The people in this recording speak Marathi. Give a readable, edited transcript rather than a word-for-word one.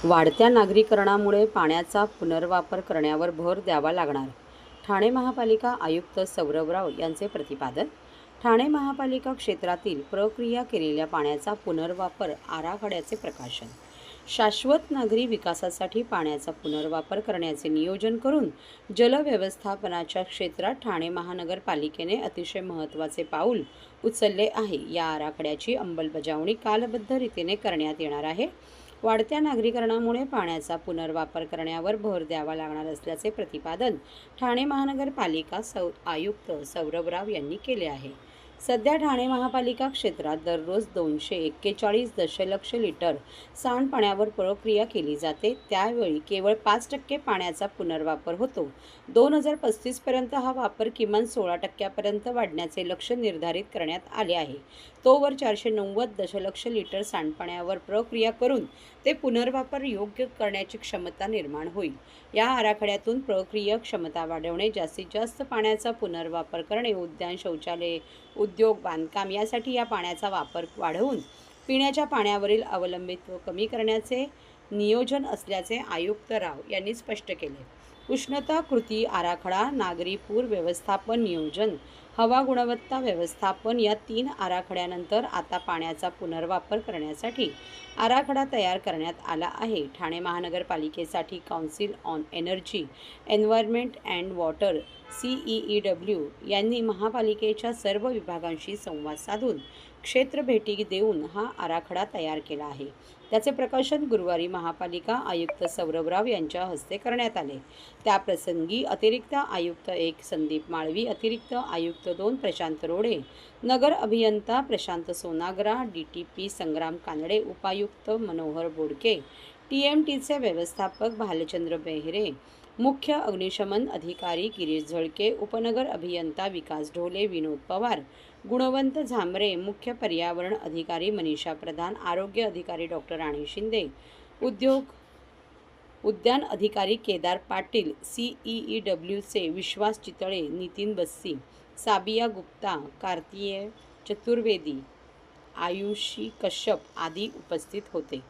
वाढत्या नागरीकरणामुळे पाण्याचा पुनर्वापर करण्यावर भर द्यावा लागणार, ठाणे महापालिका आयुक्त सौरभ राव यांचे प्रतिपादन. ठाणे महापालिका क्षेत्रातील प्रक्रिया केलेल्या पाण्याचा पुनर्वापर आराखड्याचे प्रकाशन. शाश्वत नागरी विकासासाठी पाण्याचा पुनर्वापर करण्याचे नियोजन करून जलव्यवस्थापनाच्या क्षेत्रात ठाणे महानगरपालिकेने अतिशय महत्त्वाचे पाऊल उचलले आहे. या आराखड्याची अंमलबजावणी कालबद्ध रीतीने करण्यात येणार आहे. वाढत्या नागरीकरणामुळे पाण्याचा पुनर्वापर करण्यावर भर द्यावा लागणार असल्याचे प्रतिपादन ठाणे महानगरपालिका आयुक्त सौरभ राव यांनी केले आहे. सध्या ठाणे महापालिका क्षेत्रात दररोज 241 दशलक्ष लिटर सांडपाण्यावर प्रक्रिया केली जाते. त्यावेळी केवळ 5% पाण्याचा पुनर्वापर होतो. 2035 पर्यंत हा वापर किमान 16% वाढण्याचे लक्ष्य निर्धारित करण्यात आले आहे. तोवर 490 दशलक्ष लिटर सांडपाण्यावर प्रक्रिया करून ते पुनर्वापर योग्य करण्याची क्षमता निर्माण होईल. या आराखड्यातून प्रक्रिया क्षमता वाढवणे, जास्तीत जास्त पाण्याचा पुनर्वापर करणे, उद्यान, शौचालये, उद्योग, बांधकाम यासाठी या पाण्याचा वापर वाढवून पिण्याच्या पाण्यावरील अवलंबित्व कमी करण्याचे नियोजन असल्याचे आयुक्त राव यांनी स्पष्ट केले. उष्णता कृती आराखडा, नागरी पूर व्यवस्थापन नियोजन, हवा गुणवत्ता व्यवस्थापन या 3 आराखड्यानंतर आता पाण्याचा पुनर्वापर करण्यासाठी आराखडा तयार करण्यात आला आहे. ठाणे महानगरपालिकेसाठी council on energy, environment and water CEEW यांनी महापालिकेच्या सर्व विभागांशी संवाद साधून क्षेत्र भेटी देऊन हा आराखडा तयार केला आहे. त्याचे प्रकाशन गुरुवारी महापालिका आयुक्त सौरभ राव यांच्या हस्ते करण्यात आले. त्याप्रसंगी अतिरिक्त आयुक्त 1 संदीप माळवी, अतिरिक्त आयुक्त 2 प्रशांत रोडे, नगर अभियंता प्रशांत सोनाग्रा, DTP संग्राम कानडे, उपायुक्त मनोहर बोडके, TMTचे व्यवस्थापक भालचंद्र बेहरे, मुख्य अग्निशमन अधिकारी गिरीश झळके, उपनगर अभियंता विकास ढोले, विनोद पवार, गुणवंत झांबरे, मुख्य पर्यावरण अधिकारी मनीषा प्रधान, आरोग्य अधिकारी डॉक्टर राणी शिंदे, उद्यान अधिकारी केदार पाटील, CEEWचे विश्वास चितळे, नितीन बस्सी, साबिया गुप्ता, कार्तिकेय चतुर्वेदी, आयुषी कश्यप आदी उपस्थित होते.